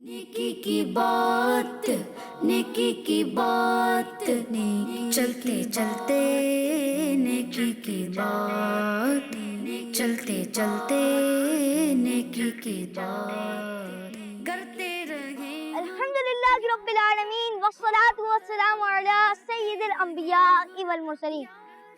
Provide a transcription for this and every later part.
नेकी की बात, नेकी की बात, नेकी चलते चलते नेकी की बात, चलते चलते नेकी की बात करते रहे। अल्हम्दुलिल्लाहि रब्बिल आलमीन वस्सलातु वस्सलामु अला सय्यिदिल अंबिया'i वल मुरसलीन।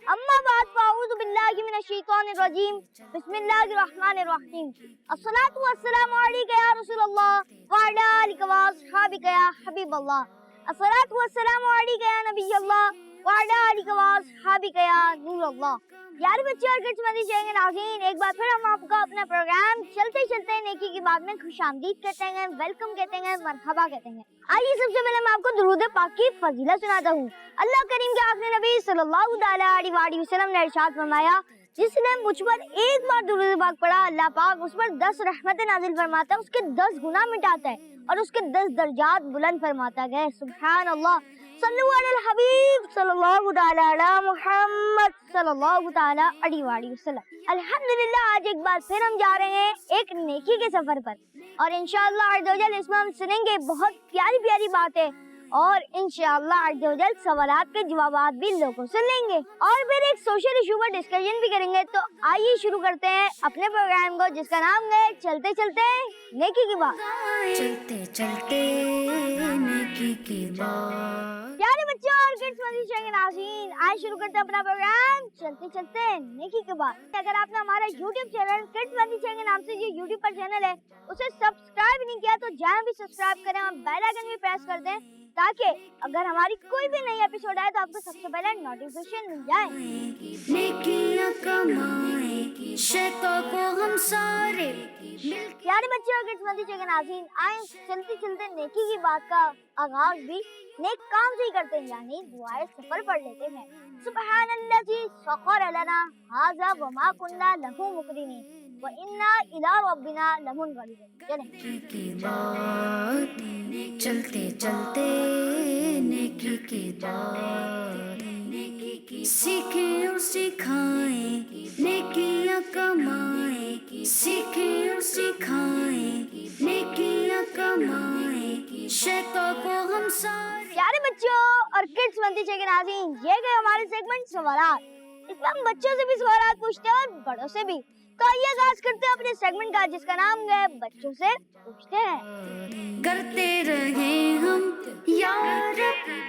अम्मा बाद फ़अऊज़ु बिल्लाहि मिनश शैतानिर रजीम। बिस्मिल्लाहिर रहमानिर रहीम। अस्सलातु वस्सलामु अलैका या रसूलल्लाह व अला आलिका व अस्हाबिका या हबीबल्लाह। अस्सलातु वस्सलामु अलैका या नबियल्लाह व अला आलिका व अस्हाबिका या नूरल्लाह। यार बच्चे और किड्स मदनी चैनल नाज़रीन, एक बार फिर हम आपको अपना प्रोग्राम चलते चलते नेकी की बात में खुशामदीद कहते हैं, वेलकम कहते हैं, मरहबा कहते हैं। आइए सबसे पहले मैं आपको दुरूद पाक की फजीलत सुनाता हूँ। अल्लाह करीम के आखिरी नबी सल्लल्लाहु अलैहि वसल्लम ने इरशाद फरमाया, जिसने मुझ पर एक बार दुरूद पाक पढ़ा, अल्लाह पाक उस पर 10 रहमतें नाजिल फरमाता है, उसके 10 गुनाह मिटाता है और उसके 10 दर्जात बुलंद फरमाता है। सुभान अल्लाह। सल्लु अलल हबीब सल्लल्लाहु तआला अला मुहम्मद सल्लल्लाहु तआला अलैहि वसल्लम। अल्हम्दुलिल्लाह, आज एक बार फिर हम जा रहे हैं एक नेकी के सफर पर और इंशाअल्लाह अज़्ज़वजल इसमें हम सुनेंगे बहुत प्यारी प्यारी बातें और इंशाअल्लाह अज़्ज़वजल सवालात के जवाबात भी लोगों से लेंगे और फिर एक सोशल इशू पर डिस्कशन भी करेंगे। तो आइए शुरू करते हैं अपने प्रोग्राम को, जिसका नाम है चलते चलते नेकी की बात। चलते चलते नेकी की बात। प्यारे बच्चों और किड्स मदनी चैनल नाज़रीन, आज शुरू करते हैं अपना प्रोग्राम चलते चलते नेकी के बाद। अगर आपने हमारा YouTube channel kids Madani channel नाम से जो YouTube पर चैनल है उसे सब्सक्राइब नहीं किया तो जाएं भी सब्सक्राइब करें और बेल आइकन भी प्रेस कर दें ताकि अगर हमारी कोई भी नई एपिसोड आए तो आपको सबसे पहले नोटिफिकेशन मिल जाए। नेकियां कमाए शैतान को हम सारे। प्यारे बच्चे और किड्स मदनी चैनल नाज़रीन, आए चलते चलते नेकी की बात का आगाज भी नेक काम से ही करते हैं, यानी दुआए सफर पढ़ लेते हैं। सुब्हानल्लाज़ी सखर लना हाज़ा व मा कुन्ना लहू मुक़रिनीन व इन्ना इला रब्बिना लमुनक़लिबून। चलें की बात, चलते चलते नेकी की बात, सीखें और सिखाएं नेकियां कमाएं, सीखें और सिखाएं नेकियां कमाएं शैतान को हम सारे। प्यारे बच्चों और किड्स मदनी चैनल नाज़रीन, ये गए हमारे सेगमेंट सवालात। इसमें हम बच्चों से भी सवालात पूछते हैं और बड़ों से भी। तो आइए आगाज करते हैं अपने सेगमेंट का, जिसका नाम है बच्चों से पूछते हैं। करते रहे हम यार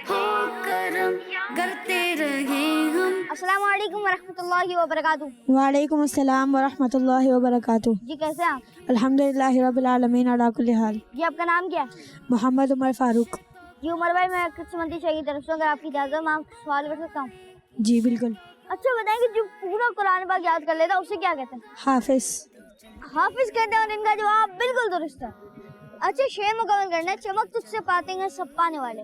हो करम, करते रहे हम। अस्सलाम वालेकुम वरहमतुल्लाहि वबरकातुहू। वालेकुम अस्सलाम वरहमतुल्लाहि वबरकातुहू। जी कैसे हैं आप? अल्हम्दुलिल्लाहि रब्बिल आलमीन अला कुल्ली हाल। जी आपका नाम क्या है? मोहम्मद उमर फारूक। जी उमर भाई, मैं किड्स मदनी चैनल की तरफ से अगर आपकी इजाजत मैं आपसे सवाल कर सकता हूँ? जी बिल्कुल। अच्छा बताएंगे, जो पूरा कुरान पाक याद कर लेता है उसे क्या कहते हैं? हाफिज। हाफिज कहते हैं और इनका जवाब बिल्कुल दुरुस्त है। अच्छा शेर मुकम्मल करना है। चमक तुझसे पाते हैं सब पाने वाले।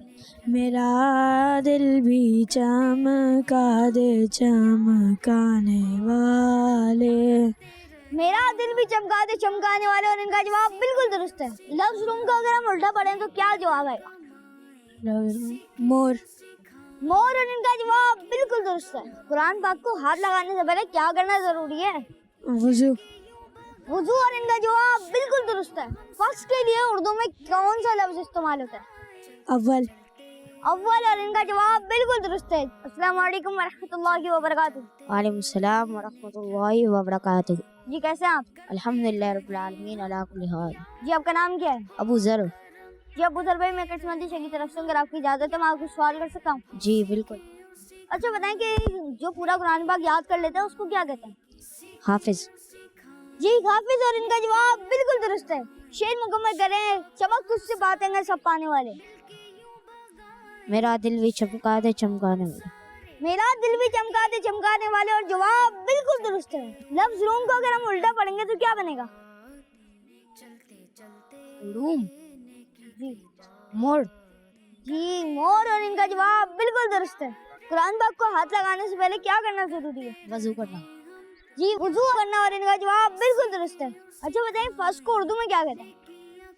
मेरा दिल भी चमका दे चमकाने वाले। मेरा दिल भी चमका दे चमकाने वाले और इनका जवाब बिल्कुल दुरुस्त है। लफ्ज रूम का अगर हम उल्टा पढ़ें तो क्या जवाब आएगा? मोर। मोर और इनका जवाब बिल्कुल दुरुस्त है। कुरान पाक को हाथ लगाने से पहले क्या करना जरूरी है? वुजू। वुजू और इनका जवाब बिल्कुल दुरुस्त है। फर्स्ट के लिए उर्दू में कौन सा लफ्ज इस्तेमाल होता है? अव्वल। अव्वल और इनका जवाब बिल्कुल दुरुस्त है। अस्सलाम वालेकुम वरहमतुल्लाहि वबरकातुहू। वालेकुम सलाम वरहमतुल्लाहि वबरकातुहू। जी कैसे हैं आप? अल्हम्दुलिल्लाह रब्बिल आलमीन अला कुल्ली हाल। जी आपका नाम क्या है? अबू ज़र। जी अबू ज़र भाई, मैं किड्स मदनी चैनल की तरफ से अगर आपकी इजाजत है मैं आपको सवाल कर सकता हूँ? जी बिल्कुल। अच्छा बताएं कि जो पूरा कुरान पाक याद कर लेता है उसको क्या कहते हैं? हाफिज। जी हाफिज और इनका जवाब बिल्कुल दुरुस्त है। शेर मुकम्मल करें। चमक तुझसे पाते हैं सब पाने वाले। मेरा दिल भी चमका दे चमकाने वाले। मेरा दिल भी चमका दे चमकाने वाले और जवाब बिल्कुल दुरुस्त है। लफ्ज रूम को अगर हम उल्टा पढ़ेंगे तो क्या बनेगा? रूम। जी मोर। जी मोर और इनका जवाब बिल्कुल दुरुस्त है। कुरान पाक को हाथ लगाने से पहले क्या करना जरूरी है? वजू करना। जी वुजू करना और इनका जवाब बिल्कुल दुरुस्त है। अच्छा बताएं फर्स्ट को उर्दू में क्या कहते हैं?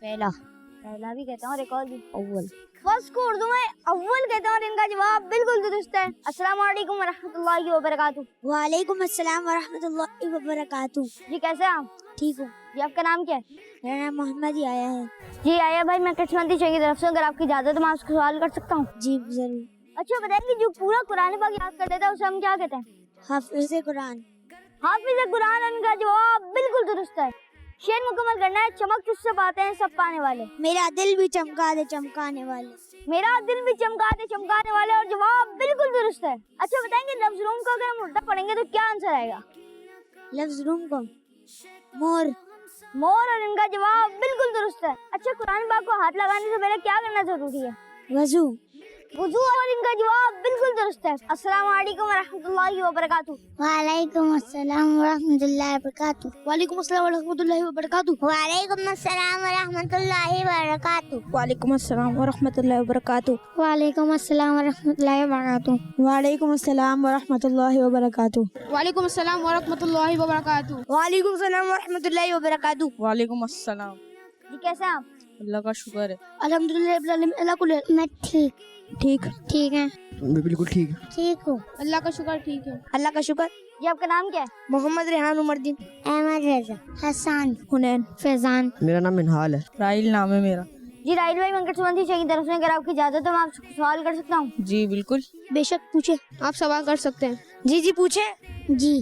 पहला। पहला भी कहते हैं और एक और भी। अव्वल। फर्स्ट को उर्दू में अव्वल कहते हैं और इनका जवाब बिल्कुल दुरुस्त है। अस्सलाम वालेकुम रहमतुल्लाहि व बरकातहू। वालेकुम अस्सलाम वरहमतुल्लाहि वबरकातुहू। जी कैसे हैं आप? ठीक हूँ। जी आपका नाम क्या है? मेरा नाम मोहम्मद ही आया है। जी आया भाई, मैं किस्मती चाहिए तरफ से, अगर आपकी इजाजत है मैं आपसे सवाल कर सकता हूँ? जी जरूर। अच्छा बताएंगे, जो पूरा कुरान पाक याद कर लेता है उसे हम क्या कहते हैं? हाफिज कुरान। हाफिज कुरान। इनका जवाब बिल्कुल दुरुस्त है। शेर मुकम्मल करना है। चमक तुझसे पाते हैं सब पाने वाले। मेरा दिल भी चमका दे चमकाने वाले। मेरा दिल भी चमका दे चमकाने वाले, और जवाब बिल्कुल दुरुस्त है। अच्छा बताएंगे, लफ्ज रूम को अगर हम उल्टा पढ़ेंगे तो क्या आंसर आएगा? लफ्ज रूम को मोर। मोर, और इनका जवाब बिल्कुल दुरुस्त है। अच्छा, कुरान पाक को हाथ लगाने से पहले क्या करना जरूरी है? वजू। वुजू, और इनका जवाब बिल्कुल दुरुस्त है। अस्सलाम वालेकुम रहमतुल्लाहि व बरकातहू। वालेकुम अस्सलाम वरहमतुल्लाहि वबरकातुहू। वालेकुम अस्सलाम वरहमतुल्लाहि वबरकातुहू। वालेकुम अस्सलाम वरहमतुल्लाहि वबरकातहू। वालेकुम अस्सलाम वरहमतुल्लाहि वबरकातुहू। वालेकुम अस्सलाम वरहमतुल्लाहि वबरकातहू। वालेकुम अस्सलाम वरहमतुल्लाहि वबरकातुहू। वालेकुम अस्सलाम वरहमतुल्लाहि वबरकातुहू। वालेकुम अस्सलाम वरहमतुल्लाहि वबरकातुहू। वालेकुम अस्सलाम। जी कैसे हैं आप? अल्लाह का शुक्र है। अल्हम्दुलिल्लाह रब्बिल आलमीन। अल्लाह कुल मैं ठीक ठीक है। मैं बिल्कुल ठीक। ठीक हूँ। अल्लाह का शुक्र ठीक है। अल्लाह का शुक्र। जी आपका नाम क्या है? मोहम्मद रेहान उमरदीन। अहमद रजा, हसन, हुनैन। फैजान। मेरा नाम मिनहाल है। राहिल नाम है मेरा। जी राहिल भाई, मैं किस्मती चाहिए तरफ से, अगर आपकी इजाजत है मैं आपसे सवाल कर सकता हूँ? जी बिल्कुल। बेशक पूछे। आप सवाल कर सकते हैं। जी पूछे। जी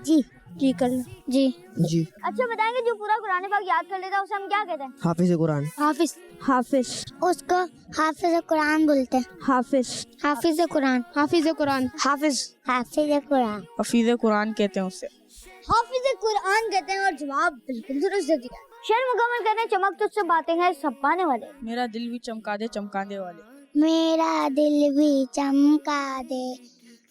जी जी कर लो। जी। जी। अच्छा बताएंगे, जो पूरा कुरान पाक याद कर लेता है उसे हम क्या कहते हैं? हाफिज कुरान। हाफिज। हाफिज। उसको हाफिज कुरान बोलते हैं। हाफिज। हाफिज कुरान। हाफिज कुरान। हाफिज। हाफिज कुरान। हफीज कुरान कहते हैं उसे। हाफिज कुरान कहते हैं, और जवाब बिल्कुल दुरुस्त दिया। शेर मुकम्मल करने। चमक तुझसे बातें हैं सब पाने वाले। मेरा दिल भी चमका दे चमकाने वाले। मेरा दिल भी चमका दे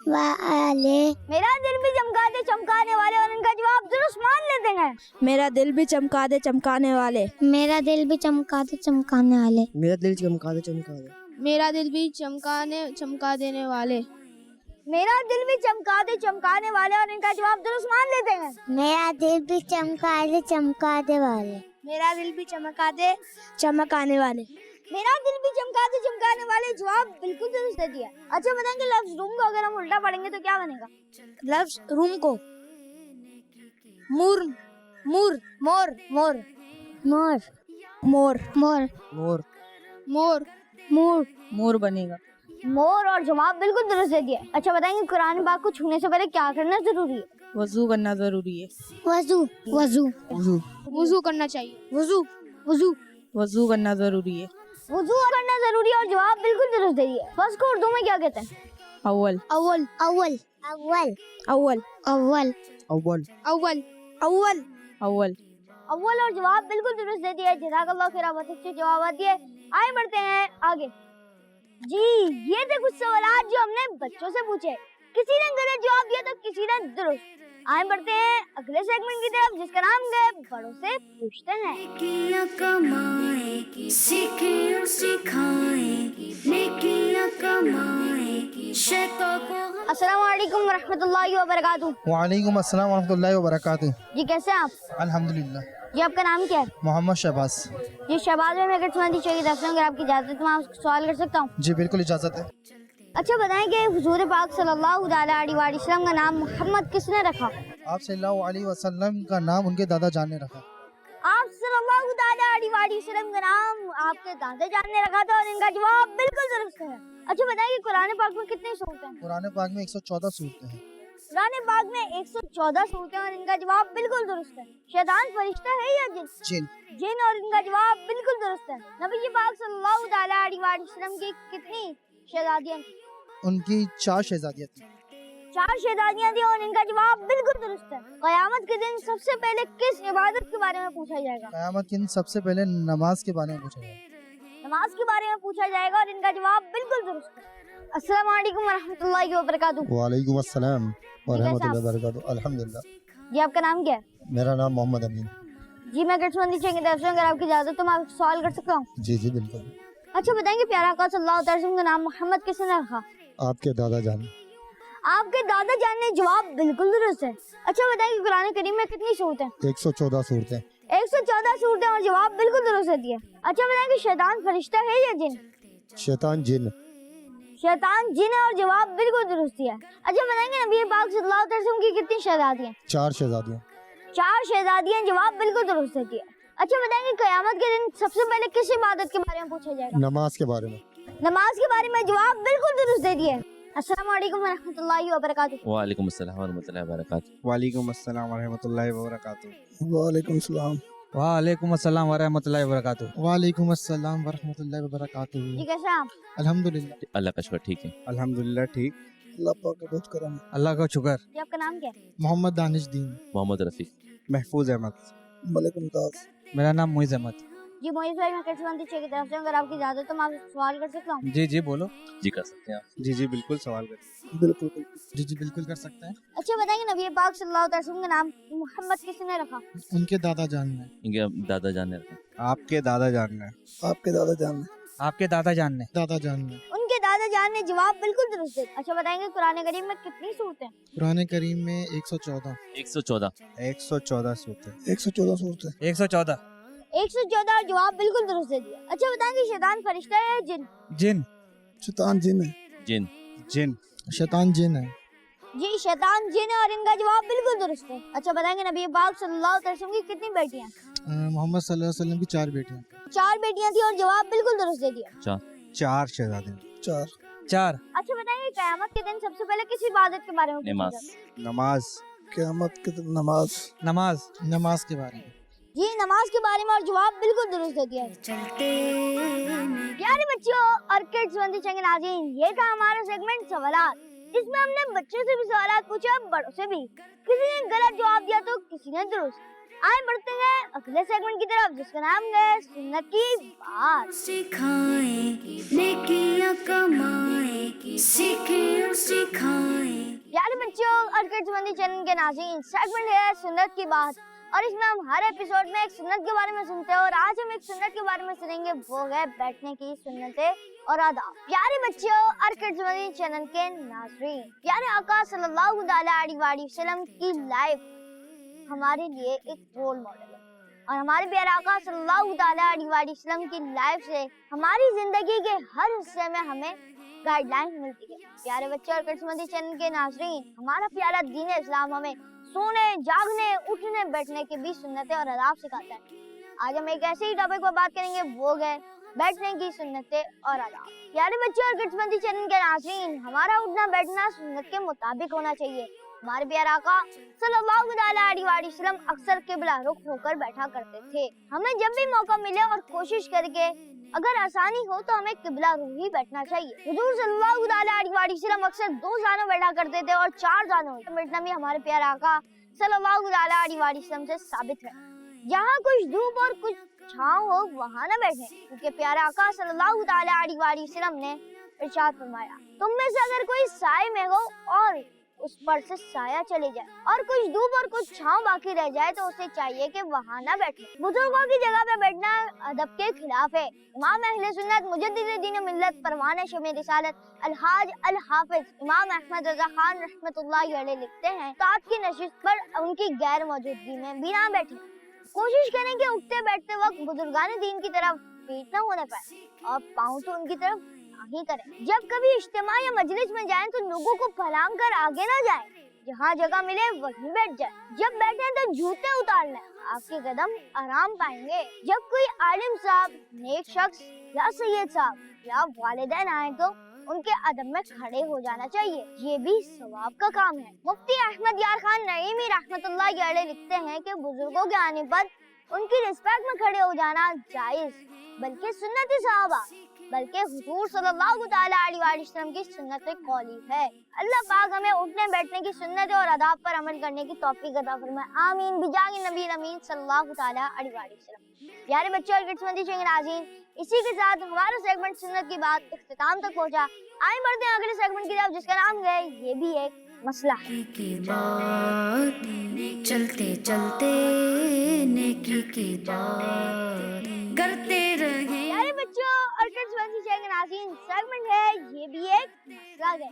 वाले। मेरा दिल भी चमका दे चमकाने वाले, और इनका जवाब दुरुस्त मान लेते हैं। मेरा दिल भी चमका दे चमकाने वाले। मेरा दिल भी चमका दे चमकाने वाले। मेरा दिल चमका दे चमका दे। मेरा दिल भी चमका देने वाले। मेरा दिल भी चमका दे चमकाने वाले, और इनका जवाब दुरुस्त मान लेते हैं। मेरा दिल भी चमका दे चमकाने वाले। मेरा दिल भी चमका दे चमकाने वाले। मेरा दिल भी चमका दे चमकाने वाले, जवाब बिल्कुल दुरुस्त दिया। अच्छा बताएंगे, लफ्ज रूम को अगर हम उल्टा पढ़ेंगे तो क्या बनेगा? लफ्ज रूम को मूर। मूर। मोर मोर मोर मोर। मोर मोर। मोर। मोर मोर बनेगा। मोर, और जवाब बिल्कुल दुरुस्त दे दिया। अच्छा बताएंगे, कुरान पाक को छूने से पहले क्या करना जरूरी है? वजू करना जरूरी है। वजू वजू वजू। वजू करना चाहिए। वजू। वजू। वजू करना जरूरी है। वजू करना जरूरी है, और जवाब बिल्कुल दुरुस्त दे दिया। फर्स्ट को उर्दू में क्या कहते हैं? अव्वल। अव्वल। अव्वल अव्वल अव्वल। अव्वल अव्वल। अव्वल। अव्वल। अव्वल। अव्वल, और जवाब बिल्कुल दुरुस्त दे दिया। जज़ाकल्लाह खैर, बहुत अच्छे जवाब दिए। आगे बढ़ते हैं आगे। जी ये थे कुछ सवाल जो हमने बच्चों से पूछे। किसी ने गलत जवाब दिया तो किसी ने दुरुस्त। आगे बढ़ते हैं अगले सेगमेंट की तरफ, जिसका नाम है बड़ों से पूछते हैं। नेकियां कमाए सीखे और सिखाए, नेकियां कमाए शैतान को। अस्सलाम वालेकुम रहमतुल्लाहि व बरकातहू। वालेकुम अस्सलाम वरहमतुल्लाहि वबरकातुहू। जी कैसे हैं आप? अल्हम्दुलिल्लाह। जी आपका नाम क्या है? मोहम्मद शहबाज। जी शहबाज में मैं किस्मती चाहिए तरफ से, अगर आपकी इजाजत है तो मैं आपसे सवाल कर सकता हूँ? जी बिल्कुल इजाज़त है। अच्छा बताएं कि हुजूर पाक सल्लल्लाहु अलैहि वसल्लम का नाम मोहम्मद किसने रखा? आप सल्लल्लाहु अलैहि वसल्लम का नाम उनके दादा जान ने रखा। आप सल्लल्लाहु अलैहि वसल्लम का नाम आपके दादा जान ने रखा था, और इनका जवाब बिल्कुल दुरुस्त है। अच्छा बताइए, कुरान पाक में कितनी सूरतें हैं? कुरान पाक में 114 सूरतें हैं। कुरान पाक में 114 सूरतें, और इनका जवाब बिल्कुल दुरुस्त है। शैतान फरिश्ता है या जिन? जिन। जिन, और इनका जवाब बिल्कुल दुरुस्त है। नबी पाक सल्लल्लाहु अलैहि वसल्लम की कितनी शहजादियां थी? उनकी 4 शहजादियाँ थी। 4 शहजादियां थी, और इनका जवाब बिल्कुल दुरुस्त है। क़यामत के दिन सबसे पहले किस इबादत के बारे में पूछा जाएगा? क़यामत के दिन सबसे पहले नमाज के बारे में पूछा जाएगा। नमाज के बारे में पूछा जाएगा, और इनका जवाब बिल्कुल दुरुस्त है। अस्सलाम वालेकुम रहमतुल्लाहि व बरकातहू। वालेकुम अस्सलाम व रहमतुल्लाहि व बरकातहू। अल्हम्दुलिल्लाह। जी आपका नाम क्या है? मेरा नाम मोहम्मद अमीन। जी मैं गठबंदी चाहिए तरफ से, अगर आपकी इजाजत तो मैं आपसे सवाल कर सकता हूँ? जी जी बिल्कुल। अच्छा बताएंगे, प्यारा आका सल्लल्लाहु अलैहि वसल्लम का नाम मोहम्मद किसने रखा? आपके दादा जान। आपके दादा जान ने। जवाब बिल्कुल दुरुस्त है। अच्छा बताएंगे, कुरान करीम में कितनी सूरतें हैं? 114 सूरतें। 114 सूरतें और जवाब बिल्कुल दुरुस्त दिए। अच्छा बताएं कि शैतान फरिश्ता है या जिन? शैतान जिन। शैतान जिन है और जवाब बिल्कुल दुरुस्त दिया। अच्छा बताएंगे नबी पाक सल्लल्लाहु अलैहि वसल्लम की कितनी शहजादियां? 4 शहजादियाँ। 4 शहजादियां, जवाब बिल्कुल दुरुस्त दिया। अच्छा बताएंगे कयामत के दिन सबसे पहले किस इबादत के बारे में पूछा जाएगा? नमाज के बारे में। नमाज के बारे में, जवाब बिल्कुल दुरुस्त दे दिए। अस्सलाम वालेकुम रहमतुल्लाहि व बरकातुहू। वालेकुम अस्सलाम वरहमतुल्लाहि वबरकातुहू। वालेकुम अस्सलाम वरहमतुल्लाहि वबरकातुहू। वालेकुम सलाम। वालेकुम अस्सलाम वरहमतुल्लाहि वबरकातुहू। वालेकुम अस्सलाम वरहमतुल्लाहि वबरकातुहू। जी कैसे हैं आप? अल्हम्दुलिल्लाह। अल्लाह का शुक्र ठीक है। अल्हम्दुलिल्लाह ठीक। अल्लाह पाक का बहुत करम। अल्लाह का शुक्र। जी आपका नाम क्या है? मोहम्मद दानिश दीन। मोहम्मद रफीक। महफूज अहमद। मलिक मुमताज। मेरा नाम मोइज अहमद। जी मोहित भाई, मैं कृष्ण टीचर की तरफ से अगर आपकी इजाजत तो मैं आपसे सवाल कर सकता हूँ? जी जी बोलो। जी कर सकते हैं आप। जी जी बिल्कुल सवाल कर। बिल्कुल। जी जी बिल्कुल कर सकते हैं। अच्छा बताएंगे नबी पाक सल्लल्लाहु अलैहि वसल्लम का नाम मोहम्मद किसने रखा? उनके दादा जान ने। इनके दादा जान ने रखा। आपके दादा जान ने। आपके दादा जान। आपके दादा जान ने। दादा जान ने। उनके दादा जान ने, जवाब बिल्कुल दुरुस्त है। अच्छा बताएंगे कुरान करीम में कितनी सूरतें? कुरान करीम में 114। 114। 114 सूरतें। 114 सूरतें। 114। 114 और जवाब बिल्कुल दुरुस्त दे दिया। अच्छा बताएंगे शैतान फरिश्ता है या जिन? जिन। शैतान जिन है। जिन। जिन। शैतान जिन है। जी शैतान जिन है और इनका जवाब बिल्कुल दुरुस्त है। अच्छा बताएंगे नबी पाक सल्लल्लाहु अलैहि वसल्लम की कितनी बेटियां? मोहम्मद सल्लल्लाहु अलैहि वसल्लम की 4 बेटियां। 4 बेटियां थी और जवाब बिल्कुल दुरुस्त दे दिया। 4 शहजादे। 4। अच्छा बताएंगे कयामत के दिन सबसे पहले किस इबादत के बारे में पूछा नमाज। जाएगा? नमाज। क़यामत के दिन नमाज। नमाज। नमाज के बारे में। जी नमाज के बारे में और जवाब बिल्कुल दुरुस्त दे दिया। प्यारे बच्चों और किड्स बंदी चंगे नाज़रीन, ये था हमारा सेगमेंट सवालात, जिसमें हमने बच्चों से भी सवालात पूछे और बड़ों से भी। किसी ने गलत जवाब दिया तो किसी ने दुरुस्त। आए बढ़ते हैं अगले सेगमेंट की तरफ, जिसका नाम है सुन्नत की बात। सिखाएं नेकियां कमाएं, सीखें और सिखाएं। प्यारे बच्चों और किड्स बंदी चैनल के नाज़रीन, सेगमेंट है सुन्नत की बात और इसमें हम हर एपिसोड में एक सुन्नत के बारे में सुनते हैं और आज हम एक सुन्नत के बारे में सुनेंगे, वो है बैठने की सुन्नतें और आदाब। प्यारे बच्चों और किड्स बंदी चैनल के नाज़रीन, प्यारे आका सल्लल्लाहु अलैहि वसल्लम की लाइफ हमारे लिए एक रोल मॉडल है और हमारे प्यारे आका सल्लल्लाहु अलैहि वसल्लम की लाइफ से हमारी जिंदगी के हर हिस्से में हमें गाइडलाइन मिलती है। प्यारे बच्चे और किस्मती चैनल के नाज़रीन, हमारा प्यारा दीन इस्लाम हमें सोने, जागने, उठने, बैठने की भी सुन्नतें और आदाब सिखाता है। आज हम एक ऐसे ही टॉपिक पर बात करेंगे, वो है बैठने की सुन्नतें और आदाब। प्यारे बच्चे और किस्मती चैनल के नाज़रीन, हमारा उठना बैठना सुन्नत के मुताबिक होना चाहिए। हमारे प्यारे आका सल्लल्लाहु अलैहि वसल्लम अक्सर किबला रुख होकर बैठा करते थे। हमें जब भी मौका मिले और कोशिश करके अगर आसानी हो तो हमें किबला रुख ही बैठना चाहिए। हुजूर सल्लल्लाहु अलैहि वसल्लम अक्सर 2 जानों बैठा करते थे और 4 जानों बैठना भी हमारे प्यारे आका सल्लल्लाहु अलैहि वसल्लम से साबित है। जहाँ कुछ धूप और कुछ छाँव हो वहाँ न बैठे, क्योंकि प्यारे आका सल्लल्लाहु अलैहि वसल्लम ने इरशाद फरमाया, तुम में से अगर कोई साए में हो और उस पर से साया चले जाए और कुछ धूप और कुछ छांव बाकी रह जाए तो उसे चाहिए कि वहाँ न बैठे। बुजुर्गों की जगह पे बैठना अदब के खिलाफ है। इमाम अहले सुन्नत मुजद्दिद दीन मिल्लत परवाने शमे रिसालत अलहाज अल हाफिज इमाम अहमद रजा खान रहमतुल्लाहि अलैह लिखते हैं, तात की नशिस्त पर उनकी गैर मौजूदगी में भी ना बैठे। कोशिश करें कि उठते बैठते वक्त बुजुर्गान दीन की तरफ पीठ न होने पाए और पाँव तो उनकी तरफ नहीं करें। जब कभी इज्तिमा या मजलिस में जाएं तो लोगों को फलांग कर आगे ना जाएं, जहाँ जगह मिले वहीं बैठ जाएं। जब बैठे तो जूते उतार लें, आपके कदम आराम पाएंगे। जब कोई आलिम साहब, नेक शख्स या सैयद साहब या वालिदैन आए तो उनके अदब में खड़े हो जाना चाहिए, ये भी सवाब का काम है। मुफ्ती अहमद यार खान नईमी रहमतुल्लाहि अलैह लिखते हैं कि बुजुर्गों के आने पर उनकी रिस्पेक्ट में खड़े हो जाना जायज, बल्कि सुन्नत सहाबा बल्कि हुजूर सल्लल्लाहु अलैहि वसल्लम की सुन्नत कौली है। अल्लाह पाक हमें उठने बैठने की सुन्नत और आदाब पर अमल करने की तौफीक अता फरमाए, आमीन बिजाहि नबी अमीन सल्लल्लाहु अलैहि वसल्लम। प्यारे बच्चों और किस्मती चंगे नाज़रीन, इसी के साथ हमारा सेगमेंट सुन्नत की बात इख्तिताम तक पहुंचा। आइए बढ़ते हैं अगले सेगमेंट की तरफ, जिसका नाम है ये भी एक मसला है। की बात चलते चलते नेकी की बात करते रहे। प्यारे बच्चों और किस्मती चंगे नाज़रीन सेगमेंट है ये भी एक मसला है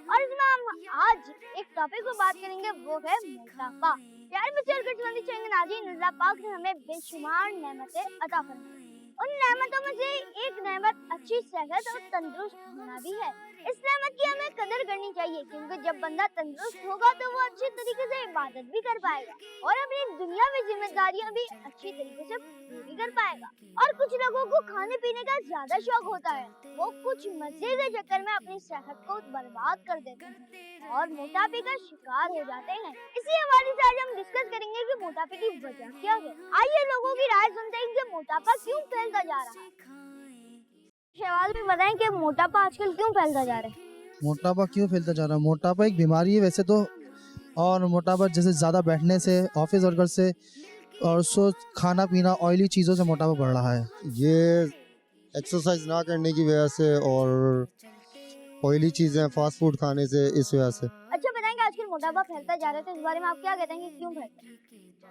और इसमें हम आज एक टॉपिक पर बात करेंगे वो है मोटापा। प्यारे बच्चे और गठबंदी चैनल नाज़रीन, अल्लाह पाक ने हमें बेशुमार नेमतें अता फरमाई। उन नेमतों में से एक नेमत अच्छी सेहत और तंदुरुस्त होना भी है। इस नेमत की हमें कदर करनी चाहिए क्योंकि जब बंदा तंदुरुस्त होगा तो वो अच्छे तरीके से इबादत भी कर पाएगा और अपनी दुनियावी जिम्मेदारियां भी अच्छी तरीके से पूरी कर पाएगा। और कुछ लोगों को खाने पीने का ज्यादा शौक होता है, वो कुछ मजे के चक्कर में अपनी सेहत को बर्बाद कर देते हैं और मोटापे का शिकार हो जाते हैं। इसी हवाले से आज हम डिस्कस करेंगे कि मोटापे की वजह क्या है। आइए लोगों की राय सुनते हैं कि मोटापा क्यों फैलता जा रहा है। शहबाज भी बताएं कि मोटापा आजकल क्यों फैलता जा रहा है। मोटापा क्यों फैलता जा रहा है? मोटापा एक बीमारी है वैसे तो, और मोटापा जैसे ज़्यादा बैठने से, ऑफिस वर्कर से और खाना पीना ऑयली चीज़ों से मोटापा बढ़ रहा है। ये एक्सरसाइज ना करने की वजह से और ऑयली चीज़ें फास्ट फूड खाने से, इस वजह से। अच्छा बताएंगे आजकल मोटापा फैलता जा रहा है तो इस बारे में आप क्या कहते हैं कि क्यों फैलता है?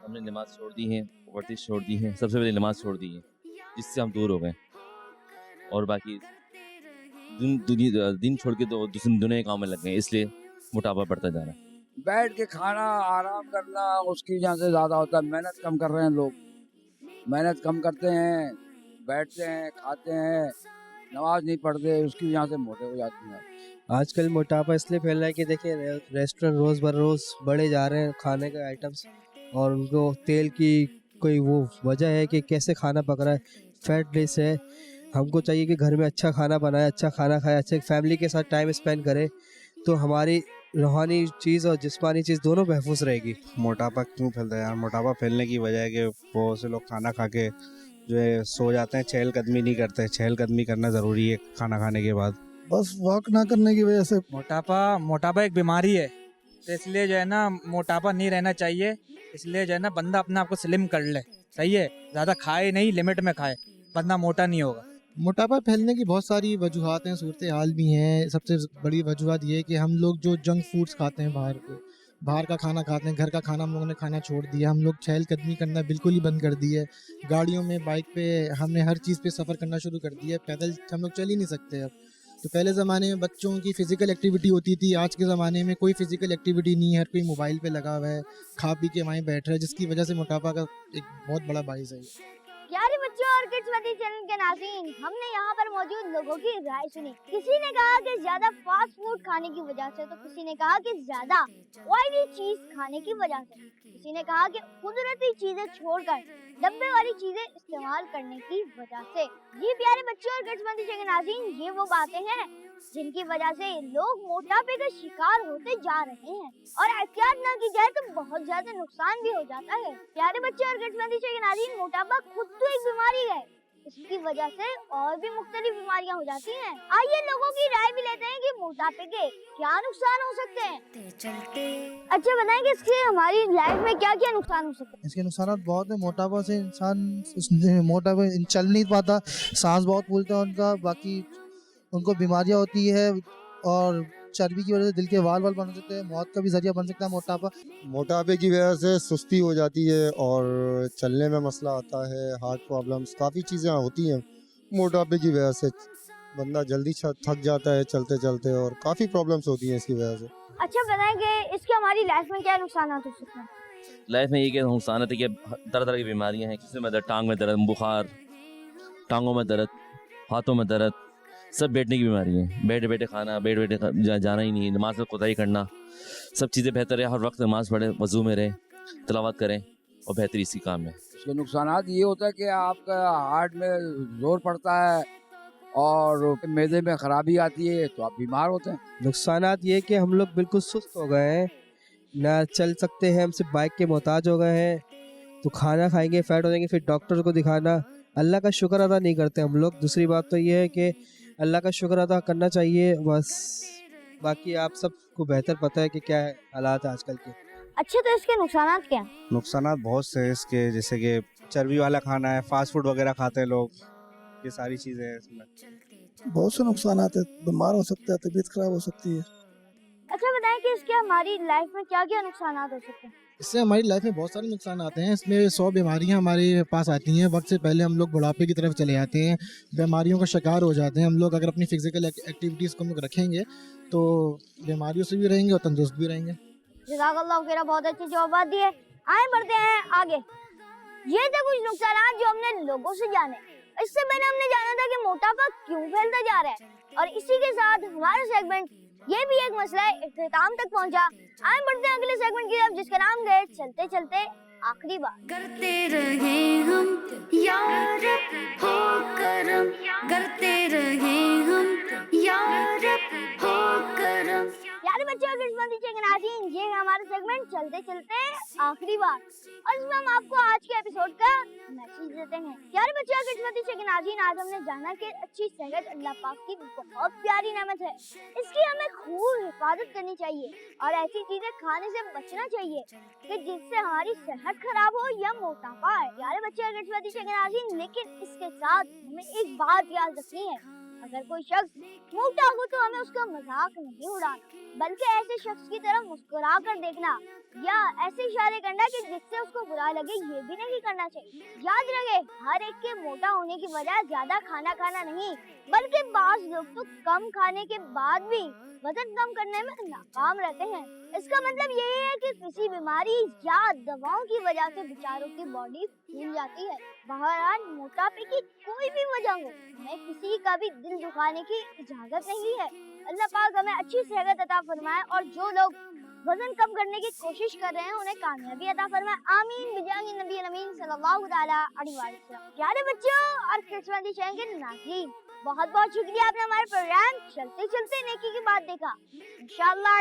हमने नमाज छोड़ दी है, वर्जिश छोड़ दी है, सबसे पहले नमाज छोड़ दी है जिससे हम दूर हो गए और बाकी दिन छोड़ के तो दूसरे दुनिया के काम में लग गए, इसलिए मोटापा बढ़ता जा रहा है। बैठ के खाना आराम करना उसकी वजह से ज़्यादा होता है। मेहनत कम कर रहे हैं लोग, मेहनत कम करते हैं, बैठते हैं, खाते हैं, नमाज नहीं पढ़ते, उसकी वजह से मोटे हो जाते हैं। आजकल मोटापा इसलिए फैल रहा है कि देखिए रेस्टोरेंट रोज़ बर रोज़ बढ़े जा रहे हैं खाने के आइटम्स, और उनको तेल की कोई वो वजह है कि कैसे खाना पक रहा है, फैट डिश है। हमको चाहिए कि घर में अच्छा खाना बनाए, अच्छा खाना खाए, अच्छे फैमिली के साथ टाइम स्पेंड करे, तो हमारी रूहानी चीज़ और जिस्मानी चीज़ दोनों महफूज रहेगी। मोटापा क्यों फैलता है यार? मोटापा फैलने की वजह है कि बहुत से लोग खाना खा के जो है सो जाते हैं, चहलकदमी नहीं करते। चहलकदमी करना ज़रूरी है खाना खाने के बाद। बस वॉक ना करने की वजह से। मोटापा एक बीमारी है, तो इसलिए जो है ना मोटापा नहीं रहना चाहिए। इसलिए जो है ना बंदा अपने आप को स्लिम कर ले, सही है, ज़्यादा खाए नहीं, लिमिट में खाए, बंदा मोटा नहीं होगा। मोटापा फैलने की बहुत सारी वजूहात हैं, सूरत हाल भी हैं। सबसे बड़ी वजूहत ये है कि हम लोग जो जंक फूड्स खाते हैं, बाहर का खाना खाते हैं, घर का खाना हम लोगों ने खाना छोड़ दिया। हम लोग चहलकदमी करना बिल्कुल ही बंद कर दी है। गाड़ियों में, बाइक पे हमने हर चीज़ पे सफ़र करना शुरू कर दिया है। पैदल हम लोग चल ही नहीं सकते अब। तो पहले ज़माने में बच्चों की फ़िज़िकल एक्टिविटी होती थी, आज के ज़माने में कोई फ़िज़िकल एक्टिविटी नहीं है, हर कोई मोबाइल पे लगा हुआ है, खा पी के वहीं बैठ रहा है, जिसकी वजह से मोटापा का एक बहुत बड़ा बाइस है। प्यारे बच्चों और किड्समती चैनल के नाज़रीन, हमने यहाँ पर मौजूद लोगों की राय सुनी। किसी ने कहा कि ज्यादा फास्ट फूड खाने की वजह से, तो किसी ने कहा कि ज्यादा ऑयली चीज खाने की वजह से, किसी ने कहा कि कुदरती चीजें छोड़कर डब्बे वाली चीजें इस्तेमाल करने की वजह से। ये प्यारे बच्चों और किड्समती चैनल के नाज़रीन, ये वो बातें हैं जिनकी वजह से लोग मोटापे का शिकार होते जा रहे हैं और एहतियात ना की जाए तो बहुत ज्यादा नुकसान भी हो जाता है। प्यारे बच्चे और किड्समती चैनल के नाज़रीन, मोटापा खुद तो एक बीमारी है, इसकी वजह से और भी मुख्तलिफ बीमारियां हो जाती हैं। आइए लोगों की राय भी लेते हैं कि मोटापे के क्या नुकसान हो सकते हैं। अच्छा बताएं कि इससे हमारी लाइफ में क्या क्या नुकसान हो सकते हैं। इसके नुकसान बहुत है। मोटापा से इंसान मोटापा चल नहीं पाता, सांस बहुत फूलता है उनका, बाकी उनको बीमारियां होती है और चर्बी की वजह से दिल के वाल बन सकते हैं, मौत का भी जरिया बन सकता है मोटापा। मोटापे की वजह से सुस्ती हो जाती है और चलने में मसला आता है, हार्ट प्रॉब्लम्स, काफ़ी चीज़ें होती हैं मोटापे की वजह से। बंदा जल्दी थक जाता है चलते चलते और काफ़ी प्रॉब्लम्स होती हैं इसकी वजह से। अच्छा बताएं कि इसके हमारी लाइफ में क्या नुकसान हो सकते हैं। लाइफ में ये क्या नुकसान है कि तरह तरह की बीमारियां हैं, किसी में दर्द, टांग में दर्द, बुखार, टांगों में दर्द, हाथों में दर्द, सब बैठने की बीमारी है। बैठे बैठे खाना, जाना ही नहीं, नमाज में कोताही करना, सब चीज़ें बेहतर है। हर वक्त नमाज पढ़े, वज़ू में रहे, तिलावत करें और बेहतरी इसी काम में। इसके नुकसानात ये होता है कि आपका हार्ट में जोर पड़ता है और मैदे में खराबी आती है तो आप बीमार होते हैं। नुकसानात ये कि हम लोग बिल्कुल सुस्त हो गए हैं, ना चल सकते हैं, हम सिर्फ बाइक के मोहताज हो गए हैं। तो खाना खाएंगे, फैट हो जाएंगे, फिर डॉक्टर को दिखाना, अल्लाह का शुक्र अदा नहीं करते हम लोग। दूसरी बात तो ये है कि अल्लाह का शुक्र अदा करना चाहिए बस। बाकी आप सबको बेहतर पता है कि क्या हालात है आजकल के। अच्छा तो इसके नुकसानात क्या हैं? नुकसानात बहुत से हैं इसके, जैसे कि चर्बी वाला खाना है, फास्ट फूड वगैरह खाते हैं लोग, ये सारी चीज़ें हैं इसमें। बहुत से नुकसान आते हैं, बीमार हो सकता है, तबीयत खराब हो सकती है। अच्छा बताएं कि इसके हमारी लाइफ में क्या क्या नुकसानात हो सकते हैं। اس سے ہماری لائف میں بہت سارے نقصان آتے ہیں. اس میں 100 بیماریاں ہمارے پاس آتی ہیں. وقت سے پہلے ہم لوگ بڑھاپے کی طرف چلے جاتے ہیں, بیماریوں کا شکار ہو جاتے ہیں. ہم لوگ اگر اپنی فزیکل ایکٹیویٹیز کو ہم لوگ رکھیں گے تو بیماریوں سے بھی رہیں گے اور تندرست بھی رہیں گے. جزاک اللہ خیر, بہت اچھے جوابات دیے. آئیں بڑھتے ہیں آگے. یہ تھے کچھ نقصانات جو ہم نے لوگوں سے جانے. اس سے پہلے ہم نے جانا تھا کہ موٹاپا کیوں پھیلتا جا رہا ہے, اور اسی کے ساتھ ہمارا سیگمنٹ یہ بھی ایک مسئلہ اختتام تک پہنچا. آئیں بڑھتے ہیں اگلے سیگمنٹ کی طرف, جس کا نام ہے چلتے چلتے آخری بار. کرتے رہے ہم یار ہو کرم, کرتے رہے ہم یار ہو کرم. پیارے بچے اور قسمتی کے ناظرین, یہ ہے ہمارا سیگمنٹ چلتے چلتے آخری بار, اور اس میں ہم آپ کو آج کے ایپیسوڈ کا میسج دیتے ہیں. پیارے بچے اور قسمتی کے ناظرین, آج ہم نے جانا کہ اچھی صحت اللہ پاک کی بہت پیاری نعمت ہے. اس کی ہمیں خوب حفاظت کرنی چاہیے اور ایسی چیزیں کھانے سے بچنا چاہیے کہ جس سے ہماری صحت خراب ہو یا موٹاپا ہے. پیارے بچے اور قسمتی کے ناظرین, لیکن اس کے ساتھ ہمیں ایک بات یاد رکھنی ہے, اگر کوئی شخص موٹا ہو تو ہمیں اس کا مذاق نہیں اڑانا, بلکہ ایسے شخص کی طرف مسکرا کر دیکھنا یا ایسے اشارے کرنا کہ جس سے اس کو برا لگے, یہ بھی نہیں کرنا چاہیے. یاد رکھے, ہر ایک کے موٹا ہونے کی وجہ زیادہ کھانا کھانا نہیں, بلکہ بعض لوگ تو کم کھانے کے بعد بھی وزن کم کرنے میں ناکام رہتے ہیں. اس کا مطلب یہ ہے کہ کسی بیماری یا دواؤں کی وجہ سے بیچاروں کی باڈی پھول جاتی ہے. بہرحال موٹاپے کی کوئی بھی وجہ ہو, ہمیں کسی کا بھی دل دکھانے کی اجازت نہیں ہے. اللہ پاک ہمیں اچھی صحت عطا فرمائے, اور جو لوگ وزن کم کرنے کی کوشش کر رہے ہیں انہیں کامیابی عطا فرمائے. آمین بجاہ نبی امین صلی اللہ تعالی علیہ وسلم. پیارے بچوں اور قسمتی شہر کے ناظرین, بہت بہت شکریہ, آپ نے ہمارے پروگرام چلتے چلتے نیکی کی بات دیکھا. انشاءاللہ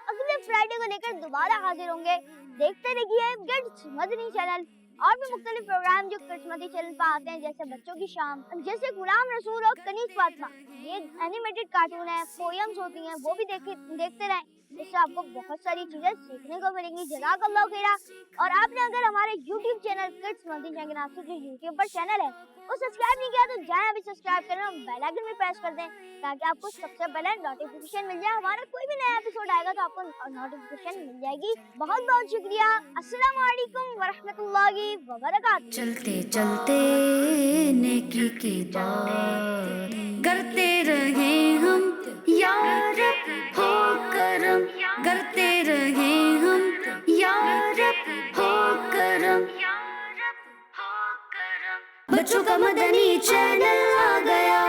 اگلے فرائیڈے کو لے کر دوبارہ حاضر ہوں گے. دیکھتے رہیے کڈس مدنی چینل, اور بھی مختلف پروگرام جو کڈس مدنی چینل پر آتے ہیں, جیسے بچوں کی شام, جیسے غلام رسول اور کنیز فاطمہ. یہ اینیمیٹڈ کارٹون ہے, پویمز ہوتی ہیں, وہ بھی دیکھتے رہیں. اس سے آپ کو بہت ساری چیزیں سیکھنے کو ملیں گی. جزاک اللہ خیرہ. اور آپ نے اگر ہمارے یوٹیوب چینل کڈس مدنی چینل کے نام سے جو یوٹیوب پر چینل ہے وہ سبسکرائب نہیں کیا تو جائیں ابھی سبسکرائب کریں اور بیل آئیکن بھی پریس کر دیں, تاکہ آپ کو سب سے پہلے نوٹیفیکیشن مل جائے. ہمارا کوئی بھی نیا ایپیسوڈ آئے گا تو آپ کو نوٹیفیکیشن مل جائے گی. بہت بہت شکریہ. السلام علیکم ورحمۃ اللہ وبرکاتہ. چلتے چلتے نیکی کی بات کرتے رہے ہم یار ہو کرم, کرتے رہے ہم یار ہو کرم. بچوں کا مدنی چینل آ گیا.